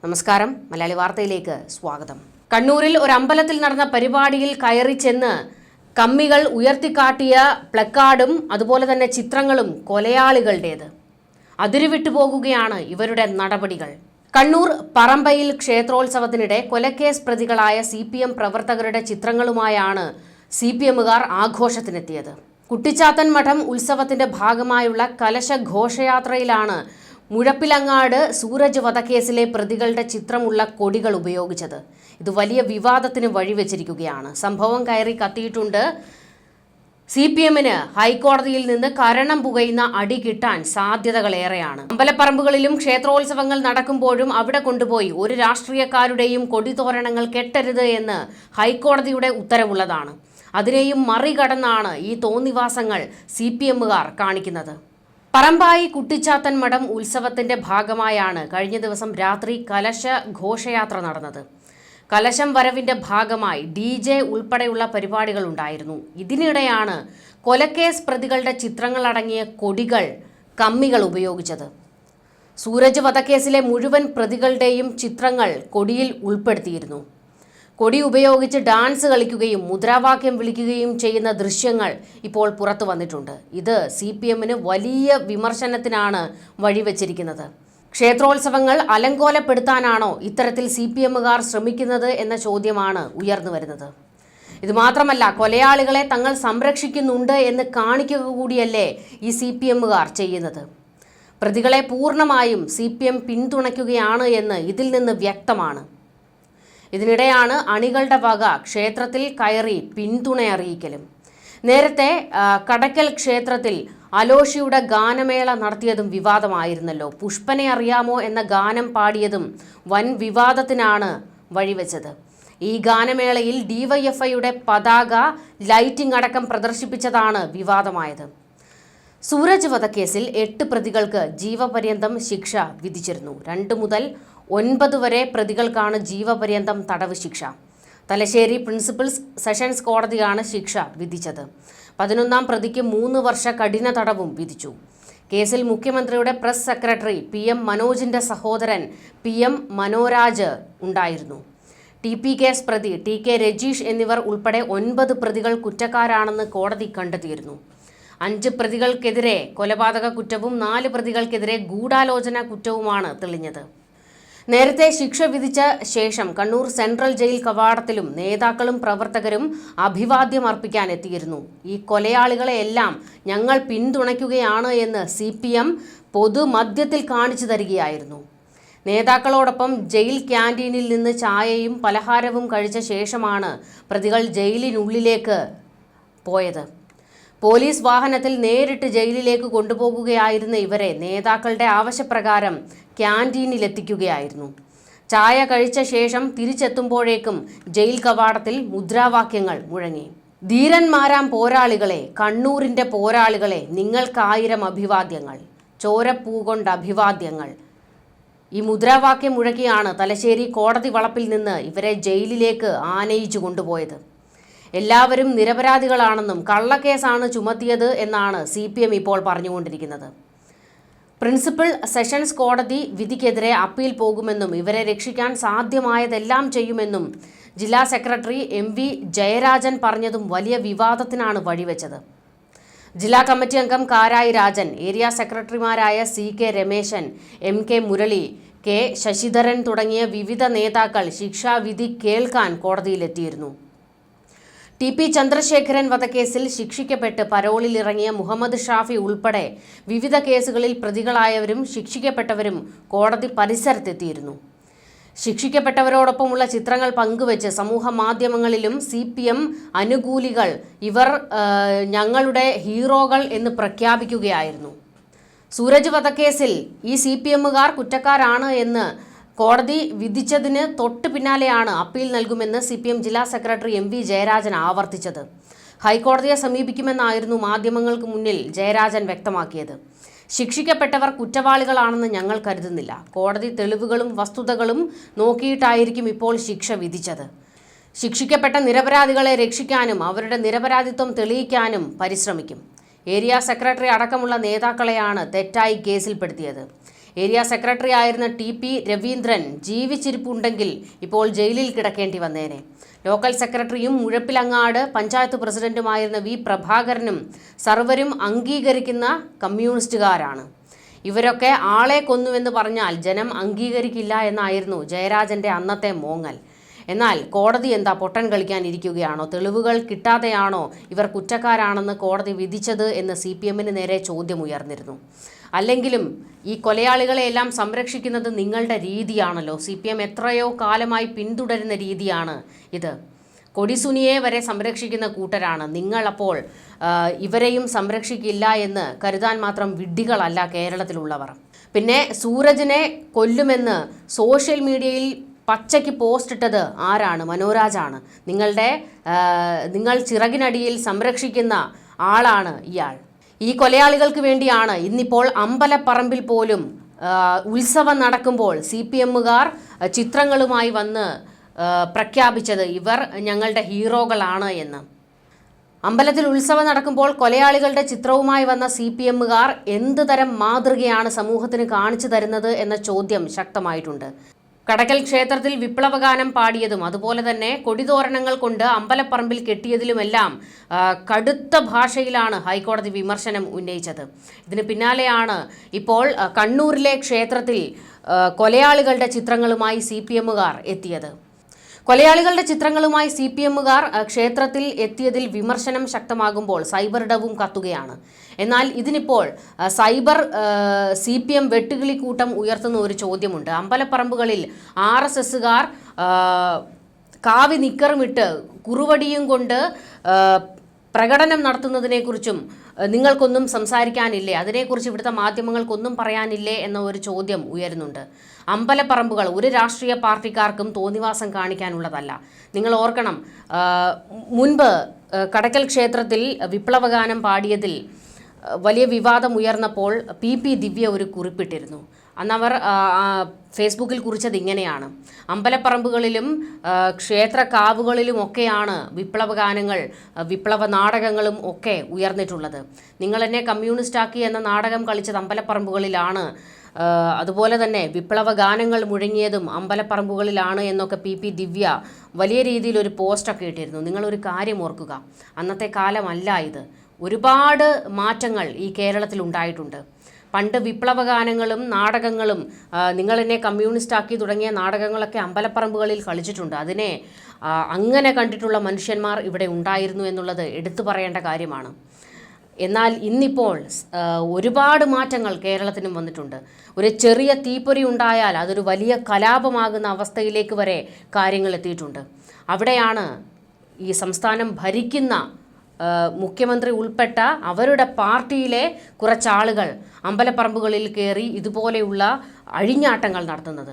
നമസ്കാരം, മലയാളി വാർത്തയിലേക്ക് സ്വാഗതം. കണ്ണൂരിൽ ഒരു അമ്പലത്തിൽ നടന്ന പരിപാടിയിൽ കയറി ചെന്ന് കമ്മികൾ ഉയർത്തിക്കാട്ടിയ പ്ലക്കാർഡും അതുപോലെ തന്നെ ചിത്രങ്ങളും കൊലയാളികളുടേത്. അതിരുവിട്ടു പോകുകയാണ് ഇവരുടെ നടപടികൾ. കണ്ണൂർ പറമ്പയിൽ ക്ഷേത്രോത്സവത്തിനിടെ കൊലക്കേസ് പ്രതികളായ CPM പ്രവർത്തകരുടെ ചിത്രങ്ങളുമായാണ് CPMകാർ ആഘോഷത്തിനെത്തിയത്. കുട്ടിച്ചാത്തൻ മഠം ഉത്സവത്തിന്റെ ഭാഗമായുള്ള കലശ ഘോഷയാത്രയിലാണ് മുഴപ്പിലങ്ങാട് സൂരജ് വധക്കേസിലെ പ്രതികളുടെ ചിത്രമുള്ള കൊടികൾ ഉപയോഗിച്ചത്. ഇത് വലിയ വിവാദത്തിന് വഴിവെച്ചിരിക്കുകയാണ്. സംഭവം കയറി കത്തിയിട്ടുണ്ട്. CPMന് ഹൈക്കോടതിയിൽ നിന്ന് കരണം പുകയുന്ന അടി കിട്ടാൻ സാധ്യതകളേറെയാണ്. അമ്പലപ്പറമ്പുകളിലും ക്ഷേത്രോത്സവങ്ങൾ നടക്കുമ്പോഴും അവിടെ കൊണ്ടുപോയി ഒരു രാഷ്ട്രീയക്കാരുടെയും കൊടിതോരണങ്ങൾ കെട്ടരുത് എന്ന് ഹൈക്കോടതിയുടെ ഉത്തരവുള്ളതാണ്. അതിനെയും മറികടന്നാണ് ഈ തോന്നിവാസങ്ങൾ CPMകാർ കാണിക്കുന്നത്. പറമ്പായി കുട്ടിച്ചാത്തൻ മഠം ഉത്സവത്തിന്റെ ഭാഗമായാണ് കഴിഞ്ഞ ദിവസം രാത്രി കലശ ഘോഷയാത്ര നടന്നത്. കലശം വരവിന്റെ ഭാഗമായി DJ ഉൾപ്പെടെയുള്ള പരിപാടികൾ ഉണ്ടായിരുന്നു. ഇതിനിടെയാണ് കൊലക്കേസ് പ്രതികളുടെ ചിത്രങ്ങളടങ്ങിയ കൊടികൾ കമ്മികൾ ഉപയോഗിച്ചത്. സൂരജ് വധക്കേസിലെ മുഴുവൻ പ്രതികളുടെയും ചിത്രങ്ങൾ കൊടിയിൽ ഉൾപ്പെടുത്തിയിരുന്നു. കൊടി ഉപയോഗിച്ച് ഡാൻസ് കളിക്കുകയും മുദ്രാവാക്യം വിളിക്കുകയും ചെയ്യുന്ന ദൃശ്യങ്ങൾ ഇപ്പോൾ പുറത്തു വന്നിട്ടുണ്ട്. ഇത് CPMന് വലിയ വിമർശനത്തിനാണ് വഴിവെച്ചിരിക്കുന്നത്. ക്ഷേത്രോത്സവങ്ങൾ അലങ്കോലപ്പെടുത്താനാണോ ഇത്തരത്തിൽ CPMകാർ ശ്രമിക്കുന്നത് എന്ന ചോദ്യമാണ് ഉയർന്നു വരുന്നത്. ഇതുമാത്രമല്ല, കൊലയാളികളെ തങ്ങൾ സംരക്ഷിക്കുന്നുണ്ട് എന്ന് കാണിക്കുക കൂടിയല്ലേ ഈ CPMകാർ ചെയ്യുന്നത്. പ്രതികളെ പൂർണ്ണമായും CPM പിന്തുണയ്ക്കുകയാണ് എന്ന് ഇതിൽ നിന്ന് വ്യക്തമാണ്. ഇതിനിടെയാണ് അണികളുടെ വക ക്ഷേത്രത്തിൽ കയറി പിന്തുണ അറിയിക്കലും. നേരത്തെ കടക്കൽ ക്ഷേത്രത്തിൽ അലോഷിയുടെ ഗാനമേള നടത്തിയതും വിവാദമായിരുന്നല്ലോ. പുഷ്പനെ അറിയാമോ എന്ന ഗാനം പാടിയതും വൻ വിവാദത്തിനാണ് വഴിവെച്ചത്. ഈ ഗാനമേളയിൽ DYFIയുടെ പതാക ലൈറ്റിംഗ് അടക്കം പ്രദർശിപ്പിച്ചതാണ് വിവാദമായത്. സൂരജ് വധക്കേസിൽ 8 പ്രതികൾക്ക് ജീവപര്യന്തം ശിക്ഷ വിധിച്ചിരുന്നു. 2 മുതൽ 9 വരെ പ്രതികൾക്കാണ് ജീവപര്യന്തം തടവ് ശിക്ഷ. തലശ്ശേരി പ്രിൻസിപ്പൽ സെഷൻസ് കോടതിയാണ് ശിക്ഷ വിധിച്ചത്. 11ാം പ്രതിക്ക് 3 വർഷ കഠിന തടവും വിധിച്ചു. കേസിൽ മുഖ്യമന്ത്രിയുടെ പ്രസ് സെക്രട്ടറി PM മനോജിന്റെ സഹോദരൻ PM മനോരാജ് ഉണ്ടായിരുന്നു. TP കേസ് പ്രതി TK രജീഷ് എന്നിവർ ഉൾപ്പെടെ 9 പ്രതികൾ കുറ്റക്കാരാണെന്ന് കോടതി കണ്ടെത്തിയിരുന്നു. 5 പ്രതികൾക്കെതിരെ കൊലപാതക കുറ്റവും 4 പ്രതികൾക്കെതിരെ ഗൂഢാലോചന കുറ്റവുമാണ് തെളിഞ്ഞത്. നേരത്തെ ശിക്ഷ വിധിച്ച ശേഷം കണ്ണൂർ സെൻട്രൽ ജയിൽ കവാടത്തിലും നേതാക്കളും പ്രവർത്തകരും അഭിവാദ്യം അർപ്പിക്കാൻ എത്തിയിരുന്നു. ഈ കൊലയാളികളെയെല്ലാം ഞങ്ങൾ പിന്തുണയ്ക്കുകയാണ് എന്ന് CPM പൊതുമധ്യത്തിൽ കാണിച്ചു തരികയായിരുന്നു. നേതാക്കളോടൊപ്പം ജയിൽ ക്യാൻറ്റീനിൽ നിന്ന് ചായയും പലഹാരവും കഴിച്ച ശേഷമാണ് പ്രതികൾ ജയിലിനുള്ളിലേക്ക് പോയത്. പോലീസ് വാഹനത്തിൽ നേരിട്ട് ജയിലിലേക്ക് കൊണ്ടുപോകുകയായിരുന്ന ഇവരെ നേതാക്കളുടെ ആവശ്യപ്രകാരം ക്യാൻറ്റീനിലെത്തിക്കുകയായിരുന്നു. ചായ കഴിച്ച ശേഷം തിരിച്ചെത്തുമ്പോഴേക്കും ജയിൽ കവാടത്തിൽ മുദ്രാവാക്യങ്ങൾ മുഴങ്ങി. ധീരന്മാരാം പോരാളികളെ, കണ്ണൂരിൻ്റെ പോരാളികളെ, നിങ്ങൾക്ക്1000 അഭിവാദ്യങ്ങൾ, ചോരപ്പൂ കൊണ്ട് അഭിവാദ്യങ്ങൾ. ഈ മുദ്രാവാക്യം മുഴക്കിയാണ് തലശ്ശേരി കോടതി വളപ്പിൽ നിന്ന് ഇവരെ ജയിലിലേക്ക് ആനയിച്ചു കൊണ്ടുപോയത്. എല്ലാവരും നിരപരാധികളാണെന്നും കള്ളക്കേസാണ് ചുമത്തിയത് എന്നാണ് CPM ഇപ്പോൾ പറഞ്ഞുകൊണ്ടിരിക്കുന്നത്. പ്രിൻസിപ്പൽ സെഷൻസ് കോടതി വിധിക്കെതിരെ അപ്പീൽ പോകുമെന്നും ഇവരെ രക്ഷിക്കാൻ സാധ്യമായതെല്ലാം ചെയ്യുമെന്നും ജില്ലാ സെക്രട്ടറി MV ജയരാജൻ പറഞ്ഞതും വലിയ വിവാദത്തിനാണ് വഴിവെച്ചത്. ജില്ലാ കമ്മിറ്റി അംഗം കാരായി രാജൻ, ഏരിയ സെക്രട്ടറിമാരായ CK Rameshan, MK Murali, K Sasidharan തുടങ്ങിയ വിവിധ നേതാക്കൾ ശിക്ഷാവിധി കേൾക്കാൻ കോടതിയിലെത്തിയിരുന്നു. TP ചന്ദ്രശേഖരൻ വധക്കേസിൽ ശിക്ഷിക്കപ്പെട്ട് പരോളിൽ ഇറങ്ങിയ മുഹമ്മദ് ഷാഫി ഉൾപ്പെടെ വിവിധ കേസുകളിൽ പ്രതികളായവരും ശിക്ഷിക്കപ്പെട്ടവരും കോടതി പരിസരത്തെത്തിയിരുന്നു. ശിക്ഷിക്കപ്പെട്ടവരോടൊപ്പമുള്ള ചിത്രങ്ങൾ പങ്കുവെച്ച് സമൂഹ മാധ്യമങ്ങളിലും CPM അനുകൂലികൾ ഇവർ ഞങ്ങളുടെ ഹീറോകൾ എന്ന് പ്രഖ്യാപിക്കുകയായിരുന്നു. സൂരജ് വധക്കേസിൽ ഈ CPMകാർ കുറ്റക്കാരാണ് എന്ന് കോടതി വിധിച്ചതിന് തൊട്ട് പിന്നാലെയാണ് അപ്പീൽ നൽകുമെന്ന് CPM ജില്ലാ സെക്രട്ടറി MV ജയരാജൻ ആവർത്തിച്ചത്. ഹൈക്കോടതിയെ സമീപിക്കുമെന്നായിരുന്നു മാധ്യമങ്ങൾക്ക് മുന്നിൽ ജയരാജൻ വ്യക്തമാക്കിയത്. ശിക്ഷിക്കപ്പെട്ടവർ കുറ്റവാളികളാണെന്ന് ഞങ്ങൾ കരുതുന്നില്ല. കോടതി തെളിവുകളും വസ്തുതകളും നോക്കിയിട്ടായിരിക്കും ഇപ്പോൾ ശിക്ഷ വിധിച്ചത്. ശിക്ഷിക്കപ്പെട്ട നിരപരാധികളെ രക്ഷിക്കാനും അവരുടെ നിരപരാധിത്വം തെളിയിക്കാനും പരിശ്രമിക്കും. ഏരിയ സെക്രട്ടറി അടക്കമുള്ള നേതാക്കളെയാണ് തെറ്റായി കേസിൽപ്പെടുത്തിയത്. ഏരിയ സെക്രട്ടറി ആയിരുന്ന TP രവീന്ദ്രൻ ജീവിച്ചിരിപ്പുണ്ടെങ്കിൽ ഇപ്പോൾ ജയിലിൽ കിടക്കേണ്ടി വന്നേനെ. ലോക്കൽ സെക്രട്ടറിയും മുഴപ്പിലങ്ങാട് പഞ്ചായത്ത് പ്രസിഡന്റുമായിരുന്ന V പ്രഭാകരനും സർവരും അംഗീകരിക്കുന്ന കമ്മ്യൂണിസ്റ്റുകാരാണ്. ഇവരൊക്കെ ആളെ കൊന്നുവെന്ന് പറഞ്ഞാൽ ജനം അംഗീകരിക്കില്ല എന്നായിരുന്നു ജയരാജന്റെ അന്നത്തെ മോങ്ങൽ. എന്നാൽ കോടതി എന്താ പൊട്ടൻ കളിക്കാൻ ഇരിക്കുകയാണോ? തെളിവുകൾ കിട്ടാതെയാണോ ഇവർ കുറ്റക്കാരാണെന്ന് കോടതി വിധിച്ചത് എന്ന് CPMന് നേരെ ചോദ്യമുയർന്നിരുന്നു. അല്ലെങ്കിലും ഈ കൊലയാളികളെയെല്ലാം സംരക്ഷിക്കുന്നത് നിങ്ങളുടെ രീതിയാണല്ലോ. CPM എത്രയോ കാലമായി പിന്തുടരുന്ന രീതിയാണ് ഇത്. കൊടിസുനിയെ വരെ സംരക്ഷിക്കുന്ന കൂട്ടരാണ് നിങ്ങൾ. അപ്പോൾ ഇവരെയും സംരക്ഷിക്കില്ല എന്ന് കരുതാൻ മാത്രം വിഡ്ഢികളല്ല കേരളത്തിലുള്ളവർ. പിന്നെ സൂരജിനെ കൊല്ലുമെന്ന് സോഷ്യൽ മീഡിയയിൽ പച്ചയ്ക്ക് പോസ്റ്റ് ഇട്ടത് ആരാണ്? മനോരാജാണ്. നിങ്ങൾ ചിറകിനടിയിൽ സംരക്ഷിക്കുന്ന ആളാണ് ഇയാൾ. ഈ കൊലയാളികൾക്ക് വേണ്ടിയാണ് ഇന്നിപ്പോൾ അമ്പലപ്പറമ്പിൽ പോലും ഉത്സവം നടക്കുമ്പോൾ CPMകാർ ചിത്രങ്ങളുമായി വന്ന് പ്രഖ്യാപിച്ചത് ഇവർ ഞങ്ങളുടെ ഹീറോകളാണ് എന്ന്. അമ്പലത്തിൽ ഉത്സവം നടക്കുമ്പോൾ കൊലയാളികളുടെ ചിത്രവുമായി വന്ന CPMകാർ എന്ത് തരം മാതൃകയാണ് സമൂഹത്തിന് കാണിച്ചു തരുന്നത് എന്ന ചോദ്യം ശക്തമായിട്ടുണ്ട്. കടക്കൽ ക്ഷേത്രത്തിൽ വിപ്ലവഗാനം പാടിയതും അതുപോലെ തന്നെ കൊടിതോരണങ്ങൾ കൊണ്ട് അമ്പലപ്പറമ്പിൽ കെട്ടിയതിലുമെല്ലാം കടുത്ത ഭാഷയിലാണ് ഹൈക്കോടതി വിമർശനം ഉന്നയിച്ചത്. ഇതിന് പിന്നാലെയാണ് ഇപ്പോൾ കണ്ണൂരിലെ ക്ഷേത്രത്തിൽ കൊലയാളികളുടെ ചിത്രങ്ങളുമായി CPMകാർ എത്തിയത്. കൊലയാളികളുടെ ചിത്രങ്ങളുമായി CPMകാർ ക്ഷേത്രത്തിൽ എത്തിയതിൽ വിമർശനം ശക്തമാകുമ്പോൾ സൈബർ ഇടവും കത്തുകയാണ്. എന്നാൽ ഇതിനിപ്പോൾ CPM വെട്ടുകിളിക്കൂട്ടം ഉയർത്തുന്ന ഒരു ചോദ്യമുണ്ട്. അമ്പലപ്പറമ്പുകളിൽ RSSകാർ കാവി നിക്കറുമിട്ട് കുറുവടിയും കൊണ്ട് പ്രകടനം നടത്തുന്നതിനെക്കുറിച്ചും നിങ്ങൾക്കൊന്നും സംസാരിക്കാനില്ലേ? അതിനെക്കുറിച്ച് ഇവിടുത്തെ മാധ്യമങ്ങൾക്കൊന്നും പറയാനില്ലേ എന്ന ഒരു ചോദ്യം ഉയരുന്നുണ്ട്. അമ്പലപ്പറമ്പുകൾ ഒരു രാഷ്ട്രീയ പാർട്ടിക്കാർക്കും തോന്നിവാസം കാണിക്കാനുള്ളതല്ല. നിങ്ങൾ ഓർക്കണം, മുൻപ് കടക്കൽ ക്ഷേത്രത്തിൽ വിപ്ലവഗാനം പാടിയതിൽ വലിയ വിവാദം ഉയർന്നപ്പോൾ PP ദിവ്യ ഒരു കുറിപ്പിട്ടിരുന്നു. അന്നവർ ഫേസ്ബുക്കിൽ കുറിച്ചത് ഇങ്ങനെയാണ്: അമ്പലപ്പറമ്പുകളിലും ക്ഷേത്ര കാവുകളിലുമൊക്കെയാണ് വിപ്ലവഗാനങ്ങൾ, വിപ്ലവ നാടകങ്ങളും ഒക്കെ ഉയർന്നിട്ടുള്ളത്. നിങ്ങൾ എന്നെ കമ്മ്യൂണിസ്റ്റാക്കി എന്ന നാടകം കളിച്ചത് അമ്പലപ്പറമ്പുകളിലാണ്, അതുപോലെ തന്നെ വിപ്ലവ ഗാനങ്ങൾ മുഴങ്ങിയതും അമ്പലപ്പറമ്പുകളിലാണ് എന്നൊക്കെ PP ദിവ്യ വലിയ രീതിയിൽ ഒരു പോസ്റ്റൊക്കെ ഇട്ടിരുന്നു. നിങ്ങളൊരു കാര്യം ഓർക്കുക, അന്നത്തെ കാലമല്ല ഇത്. ഒരുപാട് മാറ്റങ്ങൾ ഈ കേരളത്തിൽ ഉണ്ടായിട്ടുണ്ട്. പണ്ട് വിപ്ലവഗാനങ്ങളും നാടകങ്ങളും നിങ്ങളെന്നെ കമ്മ്യൂണിസ്റ്റാക്കി തുടങ്ങിയ നാടകങ്ങളൊക്കെ അമ്പലപ്പറമ്പുകളിൽ കളിച്ചിട്ടുണ്ട്. അതിനെ അങ്ങനെ കണ്ടിട്ടുള്ള മനുഷ്യന്മാർ ഇവിടെ ഉണ്ടായിരുന്നു എന്നുള്ളത് എടുത്തു പറയേണ്ട കാര്യമാണ്. എന്നാൽ ഇന്നിപ്പോൾ ഒരുപാട് മാറ്റങ്ങൾ കേരളത്തിനും വന്നിട്ടുണ്ട്. ഒരു ചെറിയ തീപ്പൊരി ഉണ്ടായാൽ അതൊരു വലിയ കലാപമാകുന്ന അവസ്ഥയിലേക്ക് വരെ കാര്യങ്ങൾ എത്തിയിട്ടുണ്ട്. അവിടെയാണ് ഈ സംസ്ഥാനം ഭരിക്കുന്ന മുഖ്യമന്ത്രി ഉൾപ്പെട്ട അവരുടെ പാർട്ടിയിലെ കുറച്ചാളുകൾ അമ്പലപ്പറമ്പുകളിൽ കയറി ഇതുപോലെയുള്ള അഴിഞ്ഞാട്ടങ്ങൾ നടത്തുന്നത്.